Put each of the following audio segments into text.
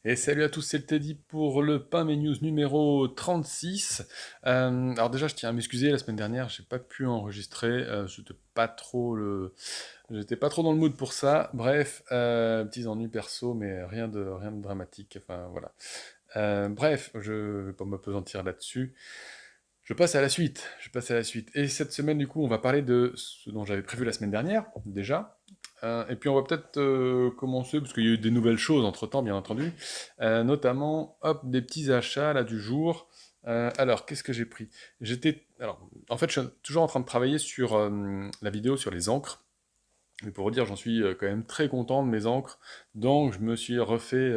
Et salut à tous, c'est le Teddy pour le Pain Mes News numéro 36. Alors déjà, je tiens à m'excuser, la semaine dernière, j'ai pas pu enregistrer, j'étais pas trop dans le mood pour ça. Bref, petits ennuis perso, mais rien de dramatique. Enfin voilà. Bref, je vais pas m'apesantir là-dessus. Je passe à la suite. Je passe à la suite. Et cette semaine, du coup, on va parler de ce dont j'avais prévu la semaine dernière, déjà. Et puis on va peut-être commencer, parce qu'il y a eu des nouvelles choses entre-temps, bien entendu. Notamment, hop, des petits achats là du jour. Alors, qu'est-ce que j'ai pris? Alors, en fait, je suis toujours en train de travailler sur la vidéo sur les encres. Mais pour vous dire, j'en suis quand même très content de mes encres. Donc, je me suis refait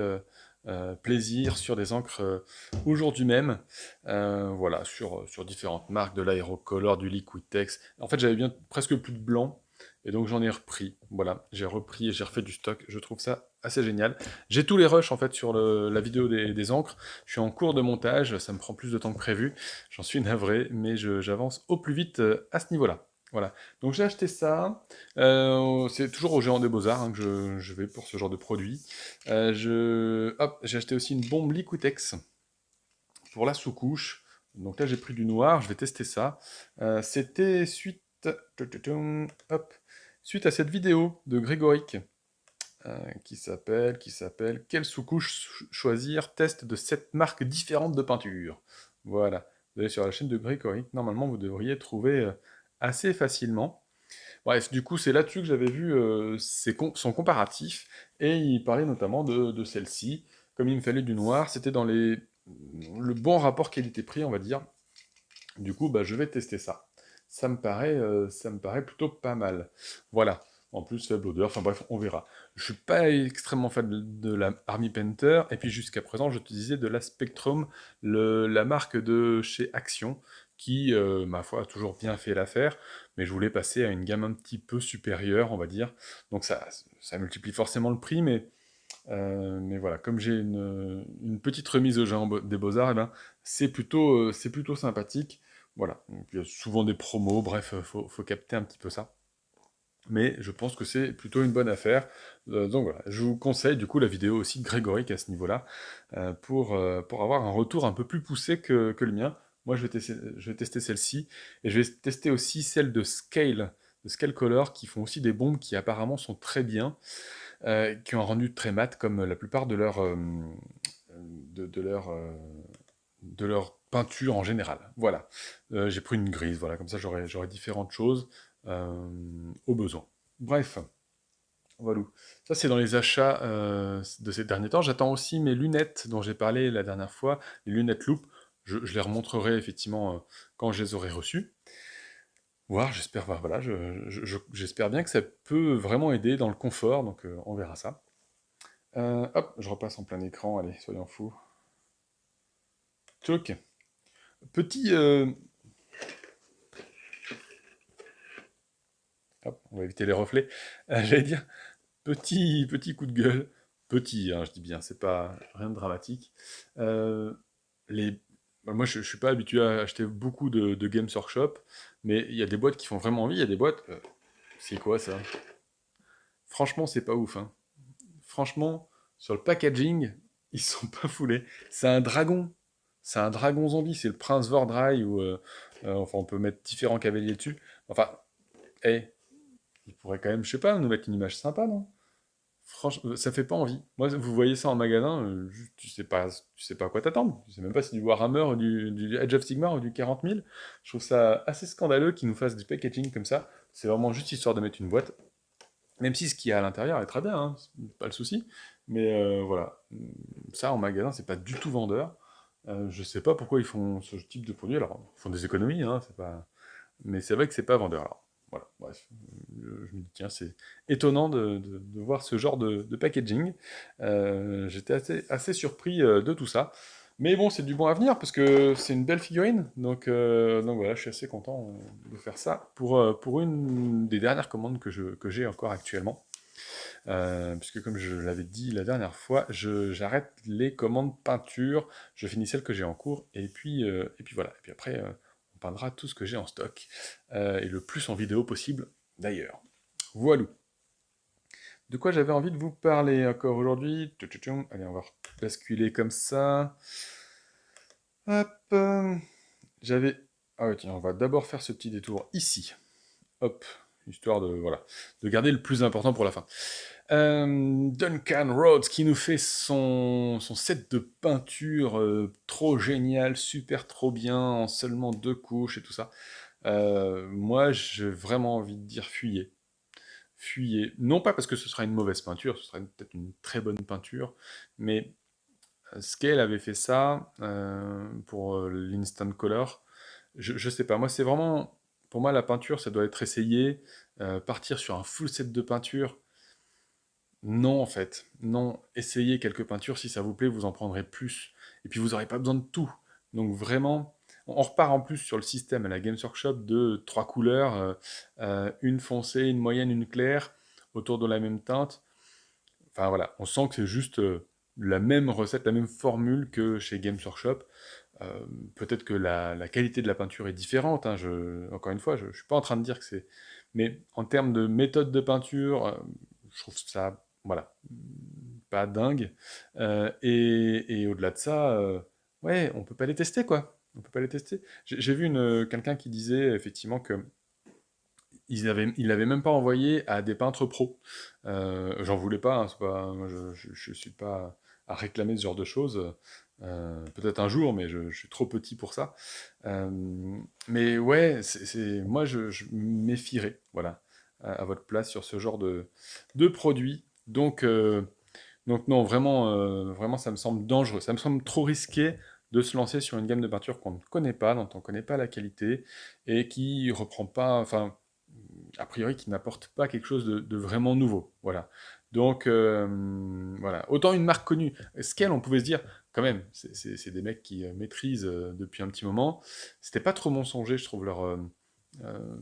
plaisir sur des encres aujourd'hui même. Voilà, sur différentes marques, de l'Aerocolor, du Liquitex. En fait, j'avais bien presque plus de blanc. Et donc, j'en ai repris. Voilà, j'ai repris et j'ai refait du stock. Je trouve ça assez génial. J'ai tous les rushs, en fait, sur la vidéo des encres. Je suis en cours de montage. Ça me prend plus de temps que prévu. J'en suis navré, mais j'avance au plus vite à ce niveau-là. Voilà. Donc, j'ai acheté ça. C'est toujours au Géant des Beaux-Arts hein, que je vais pour ce genre de produit. Hop, j'ai acheté aussi une bombe Liquitex pour la sous-couche. Donc là, j'ai pris du noir, je vais tester ça. C'était hop, suite à cette vidéo de Grégoric qui s'appelle Quelle sous-couche choisir? Test de 7 marques différentes de peinture. Voilà. Vous allez sur la chaîne de Grégoric. Normalement, vous devriez trouver assez facilement. Bref, du coup, c'est là-dessus que j'avais vu son comparatif, et il parlait notamment de celle-ci. Comme il me fallait du noir, c'était dans le bon rapport qualité-prix, on va dire. Du coup, bah, je vais tester ça. Ça me paraît plutôt pas mal. Voilà. En plus, faible odeur, enfin bref, on verra. Je suis pas extrêmement fan de la Army Painter, et puis jusqu'à présent, je te disais de la Spectrum, la marque de chez Action, qui, ma foi, a toujours bien fait l'affaire, mais je voulais passer à une gamme un petit peu supérieure, on va dire. Donc ça multiplie forcément le prix, mais voilà, comme j'ai une petite remise au Géant des Beaux-Arts, eh ben, c'est plutôt sympathique. Voilà, donc, il y a souvent des promos, bref, faut capter un petit peu ça. Mais je pense que c'est plutôt une bonne affaire. Donc voilà, je vous conseille du coup la vidéo aussi de Grégoric à ce niveau-là, pour avoir un retour un peu plus poussé que le mien. Moi je vais tester celle-ci, et je vais tester aussi celle de Scale Color, qui font aussi des bombes qui apparemment sont très bien, qui ont un rendu très mat, comme la plupart de leur, euh, de leur peinture en général. Voilà. J'ai pris une grise, voilà, comme ça j'aurai différentes choses au besoin. Bref, voilà. Ça, c'est dans les achats de ces derniers temps. J'attends aussi mes lunettes dont j'ai parlé la dernière fois, les lunettes loupe. Je les remontrerai effectivement quand je les aurai reçues. Voir, j'espère, voilà, j'espère bien que ça peut vraiment aider dans le confort, donc on verra ça. Hop, je repasse en plein écran, allez, soyons fous. Tchouk. Petit, hop, on va éviter les reflets. J'allais dire, petit coup de gueule. Petit, hein, je dis bien, c'est pas rien de dramatique. Euh, les... Moi, je suis pas habitué à acheter beaucoup de Games Workshop, mais il y a des boîtes qui font vraiment envie. Il y a des boîtes. C'est quoi ça? Franchement, c'est pas ouf. Hein. Franchement, sur le packaging, ils sont pas foulés. C'est un dragon. C'est un dragon zombie. C'est le prince Vordrai, ou enfin, on peut mettre différents cavaliers dessus. Enfin, hey, il pourrait quand même, je sais pas, nous mettre une image sympa, non? Franchement, ça fait pas envie. Moi, vous voyez ça en magasin, juste, tu sais pas à quoi t'attendre. Tu sais même pas si c'est du Warhammer, ou du Age of Sigmar, ou du 40 000. Je trouve ça assez scandaleux qu'ils nous fassent du packaging comme ça. C'est vraiment juste histoire de mettre une boîte. Même si ce qu'il y a à l'intérieur est très bien, hein, c'est pas le souci. Mais voilà, ça en magasin, c'est pas du tout vendeur. Je sais pas pourquoi ils font ce type de produit. Alors, ils font des économies, hein, c'est pas... mais c'est vrai que c'est pas vendeur. Alors, voilà, bref. Je me dis, tiens, c'est étonnant de voir ce genre de packaging. J'étais assez surpris de tout ça. Mais bon, c'est du bon avenir, parce que c'est une belle figurine. Donc voilà, je suis assez content de faire ça pour une des dernières commandes que j'ai encore actuellement. Puisque comme je l'avais dit la dernière fois, j'arrête les commandes peinture, je finis celles que j'ai en cours, et puis voilà. Et puis après, on peindra tout ce que j'ai en stock, et le plus en vidéo possible d'ailleurs. Voilà. De quoi j'avais envie de vous parler encore aujourd'hui? Allez, on va basculer comme ça. Hop. J'avais... Ah ouais, tiens, on va d'abord faire ce petit détour ici. Hop. Histoire de, voilà, de garder le plus important pour la fin. Duncan Rhodes qui nous fait son set de peinture trop génial, super trop bien, en seulement 2 couches et tout ça. Moi, j'ai vraiment envie de dire fuyez. Fuyez. Non pas parce que ce sera une mauvaise peinture, ce sera peut-être une très bonne peinture, mais Scale avait fait ça pour l'Instant Color. Je sais pas, moi c'est vraiment... Pour moi la peinture ça doit être essayé. Partir sur un full set de peinture, non en fait. Non, essayez quelques peintures, si ça vous plaît vous en prendrez plus. Et puis vous n'aurez pas besoin de tout. Donc vraiment, on repart en plus sur le système à la Games Workshop de 3 couleurs, une foncée, une moyenne, une claire, autour de la même teinte. Enfin voilà, on sent que c'est juste la même recette, la même formule que chez Games Workshop. Peut-être que la qualité de la peinture est différente, hein, encore une fois, je ne suis pas en train de dire que c'est... Mais en termes de méthode de peinture, je trouve ça, voilà, pas dingue. Et au-delà de ça, ouais, on peut pas les tester, quoi. On peut pas les tester. J'ai vu quelqu'un qui disait effectivement que il l'avait même pas envoyé à des peintres pros. J'en voulais pas, hein, c'est pas, moi, je suis pas à réclamer ce genre de choses. Peut-être un jour, mais je suis trop petit pour ça. Euh, mais ouais, moi je me méfierais, voilà, à votre place sur ce genre de produit. Donc non, vraiment, vraiment, ça me semble dangereux. Ça me semble trop risqué de se lancer sur une gamme de peinture qu'on ne connaît pas, dont on ne connaît pas la qualité, et qui reprend pas, enfin, a priori, qui n'apporte pas quelque chose de vraiment nouveau. Voilà. Donc, voilà. Autant une marque connue. Scale, on pouvait se dire, quand même, c'est des mecs qui maîtrisent depuis un petit moment. C'était pas trop mensonger, je trouve, euh,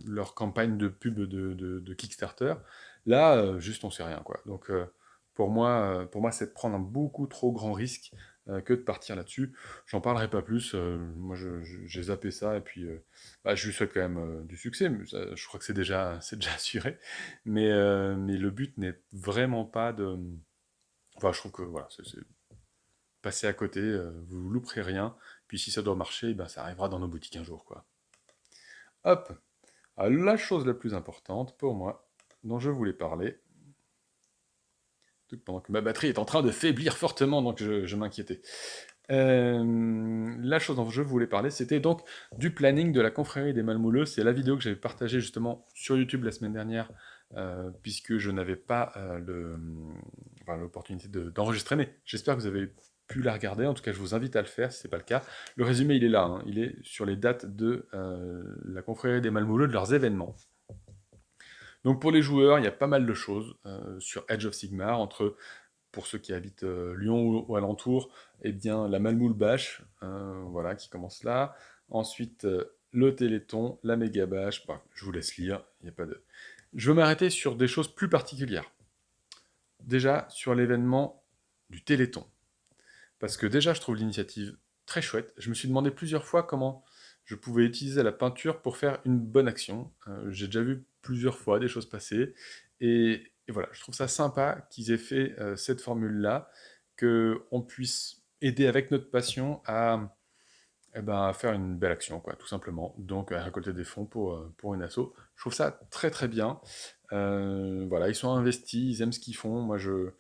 leur campagne de pub de Kickstarter. Là, juste, on sait rien, quoi. Donc, pour moi, c'est de prendre un beaucoup trop grand risque que de partir là-dessus. J'en parlerai pas plus. Moi, j'ai zappé ça et puis bah, je lui souhaite quand même du succès. Mais je crois que c'est déjà assuré. Mais le but n'est vraiment pas de. Enfin, je trouve que voilà, c'est passer à côté. Vous louperez rien. Puis si ça doit marcher, ben, ça arrivera dans nos boutiques un jour, quoi. Hop. Alors, la chose la plus importante pour moi, dont je voulais parler, pendant que ma batterie est en train de faiblir fortement, donc je m'inquiétais. La chose dont je voulais parler, c'était donc du planning de la confrérie des Malmouleux. C'est la vidéo que j'avais partagée justement sur YouTube la semaine dernière, puisque je n'avais pas l'opportunité d'enregistrer, mais j'espère que vous avez pu la regarder. En tout cas, je vous invite à le faire si ce n'est pas le cas. Le résumé, il est là. Hein. Il est sur les dates de la confrérie des Malmouleux, de leurs événements. Donc pour les joueurs, il y a pas mal de choses sur Edge of Sigmar, pour ceux qui habitent Lyon ou alentour, eh bien la Malmoule Bâche, voilà, qui commence là. Ensuite, le Téléthon, la Méga Bâche, bah, je vous laisse lire, il n'y a pas de... Je veux m'arrêter sur des choses plus particulières. Déjà, sur l'événement du Téléthon. Parce que déjà, je trouve l'initiative très chouette. Je me suis demandé plusieurs fois comment je pouvais utiliser la peinture pour faire une bonne action. J'ai déjà vu plusieurs fois des choses passer. Et voilà, je trouve ça sympa qu'ils aient fait cette formule-là, qu'on puisse aider avec notre passion à faire une belle action, quoi, tout simplement. Donc, à récolter des fonds pour une asso. Je trouve ça très très bien. Voilà, ils sont investis, ils aiment ce qu'ils font. Moi, je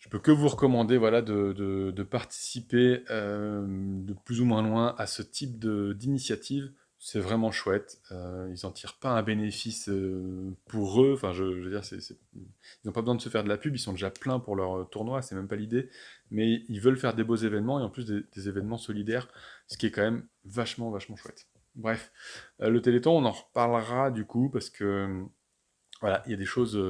peux que vous recommander voilà, de participer de plus ou moins loin à ce type d'initiative. C'est vraiment chouette. Ils n'en tirent pas un bénéfice pour eux. Enfin, je veux dire, ils n'ont pas besoin de se faire de la pub. Ils sont déjà pleins pour leur tournoi. C'est même pas l'idée. Mais ils veulent faire des beaux événements et en plus des événements solidaires, ce qui est quand même vachement, vachement chouette. Bref, le Téléthon, on en reparlera du coup parce que voilà, il y a des choses.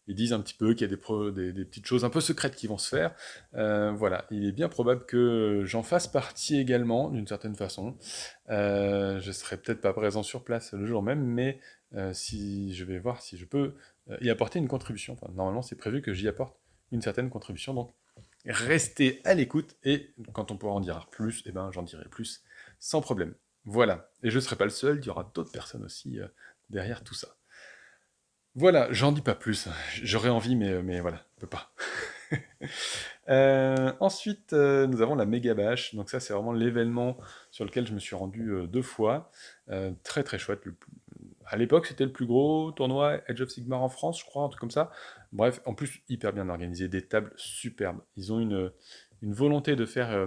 Ils disent un petit peu qu'il y a des petites choses un peu secrètes qui vont se faire. Voilà, il est bien probable que j'en fasse partie également, d'une certaine façon. Je serai peut-être pas présent sur place le jour même, mais si je vais voir si je peux y apporter une contribution. Enfin, normalement, c'est prévu que j'y apporte une certaine contribution. Donc, restez à l'écoute et quand on pourra en dire plus, eh ben, j'en dirai plus sans problème. Voilà. Et je ne serai pas le seul, il y aura d'autres personnes aussi derrière tout ça. Voilà, j'en dis pas plus. J'aurais envie, mais voilà, je peux pas. Ensuite, nous avons la Méga Bash. Donc ça, c'est vraiment l'événement sur lequel je me suis rendu 2 fois. Très très chouette. À l'époque, c'était le plus gros tournoi Age of Sigmar en France, je crois, un truc comme ça. Bref, en plus, hyper bien organisé, des tables superbes. Ils ont une volonté de faire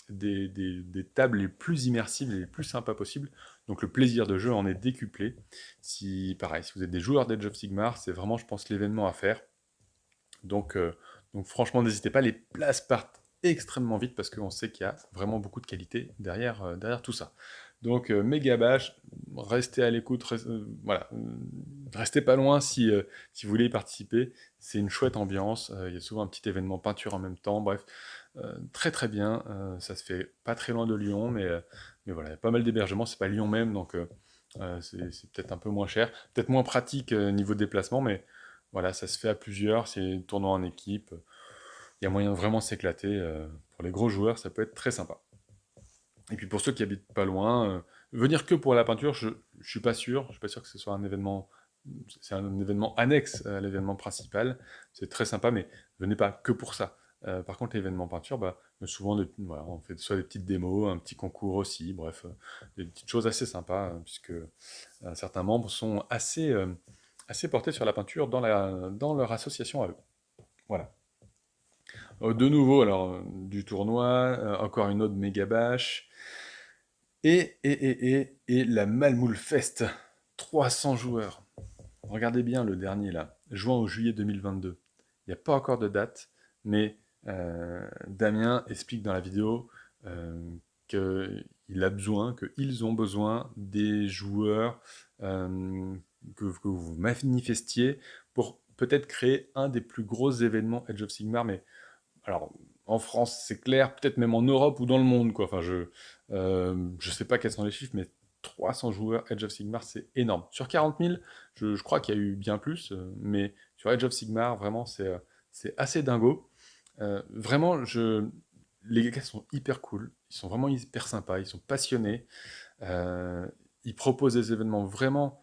des tables les plus immersives et les plus sympas possibles. Donc le plaisir de jeu en est décuplé. Si, pareil, si vous êtes des joueurs d'Age of Sigmar, c'est vraiment, je pense, l'événement à faire. Donc, euh, donc franchement, n'hésitez pas, les places partent extrêmement vite parce qu'on sait qu'il y a vraiment beaucoup de qualité derrière tout ça. Donc méga bash, restez à l'écoute, voilà, restez pas loin si vous voulez y participer. C'est une chouette ambiance, il y a souvent un petit événement peinture en même temps, bref, très très bien. Ça se fait pas très loin de Lyon, mais voilà, il y a pas mal d'hébergements, c'est pas Lyon même, donc c'est peut-être un peu moins cher, peut-être moins pratique niveau déplacement, mais voilà, ça se fait à plusieurs, c'est un tournoi en équipe. Il y a moyen de vraiment s'éclater. Pour les gros joueurs, ça peut être très sympa. Et puis pour ceux qui habitent pas loin, venir que pour la peinture, je suis pas sûr. Je suis pas sûr que ce soit un événement. C'est un événement annexe à l'événement principal. C'est très sympa, mais venez pas que pour ça. Par contre, l'événement peinture, bah, souvent, voilà, on fait soit des petites démos, un petit concours aussi, bref, des petites choses assez sympas, puisque certains membres sont assez portés sur la peinture dans leur association à eux. Voilà. De nouveau, alors, du tournoi, encore une autre méga bâche, et la Malmoule Fest. 300 joueurs. Regardez bien le dernier là, juin ou juillet 2022. Il n'y a pas encore de date, mais Damien explique dans la vidéo qu'ils ont besoin des joueurs que vous manifestiez pour peut-être créer un des plus gros événements Age of Sigmar, mais alors, en France, c'est clair, peut-être même en Europe ou dans le monde, quoi. Enfin, je sais pas quels sont les chiffres, mais 300 joueurs Age of Sigmar, c'est énorme. Sur 40 000, je crois qu'il y a eu bien plus, mais sur Age of Sigmar, vraiment, c'est assez dingo. Vraiment, les gars sont hyper cool, ils sont vraiment hyper sympas, ils sont passionnés, euh, ils proposent des événements vraiment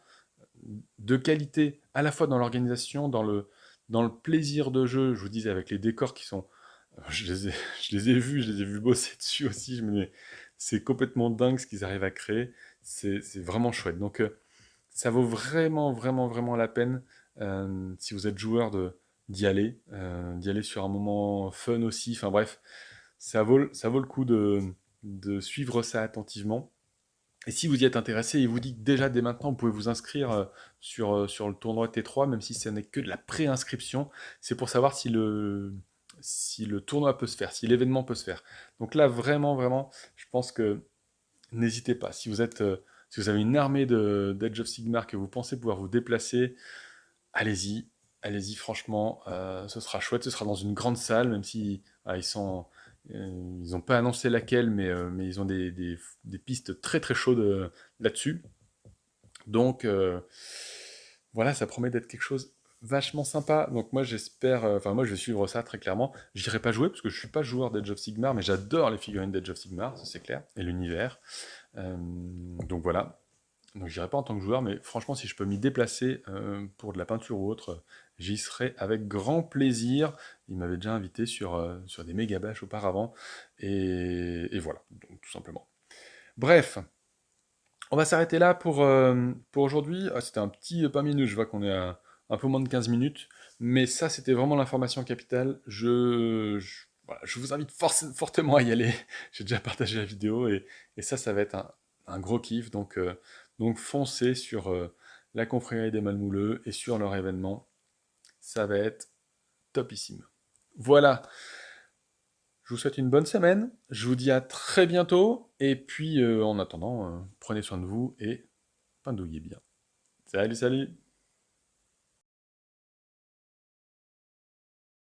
de qualité, à la fois dans l'organisation, dans le plaisir de jeu, je vous disais, avec les décors qui sont je les ai vus bosser dessus aussi. Je me dis, c'est complètement dingue ce qu'ils arrivent à créer. C'est vraiment chouette. Donc, ça vaut vraiment, vraiment, vraiment la peine, si vous êtes joueur, d'y aller sur un moment fun aussi. Enfin bref, ça vaut le coup de suivre ça attentivement. Et si vous y êtes intéressé, il vous dit que déjà dès maintenant, vous pouvez vous inscrire sur le tournoi T3, même si ce n'est que de la préinscription. C'est pour savoir si le tournoi peut se faire, si l'événement peut se faire. Donc là, vraiment, vraiment, je pense que n'hésitez pas. Si vous avez une armée d'Edge of Sigmar que vous pensez pouvoir vous déplacer, allez-y. Allez-y, franchement, ce sera chouette. Ce sera dans une grande salle, même si ils n'ont pas annoncé laquelle, mais ils ont des pistes très très chaudes là-dessus. Donc voilà, ça promet d'être quelque chose vachement sympa. Donc moi j'espère, enfin moi je vais suivre ça très clairement. Je n'irai pas jouer parce que je suis pas joueur d'Edge of Sigmar, mais j'adore les figurines d'Edge of Sigmar, ça c'est clair, et l'univers. Donc voilà. Donc j'irai pas en tant que joueur, mais franchement si je peux m'y déplacer pour de la peinture ou autre, j'y serai avec grand plaisir. Il m'avait déjà invité sur des méga bâches auparavant, et voilà, donc tout simplement. Bref, on va s'arrêter là pour aujourd'hui. Ah, c'était un petit pas minute, je vois qu'on est à un peu moins de 15 minutes, mais ça c'était vraiment l'information capitale. Voilà, je vous invite fortement à y aller. J'ai déjà partagé la vidéo et ça va être un gros kiff. Donc foncez sur la confrérie des Malmouleux et sur leur événement. Ça va être topissime. Voilà, je vous souhaite une bonne semaine. Je vous dis à très bientôt. Et puis en attendant, prenez soin de vous et pendouillez bien. Salut, salut!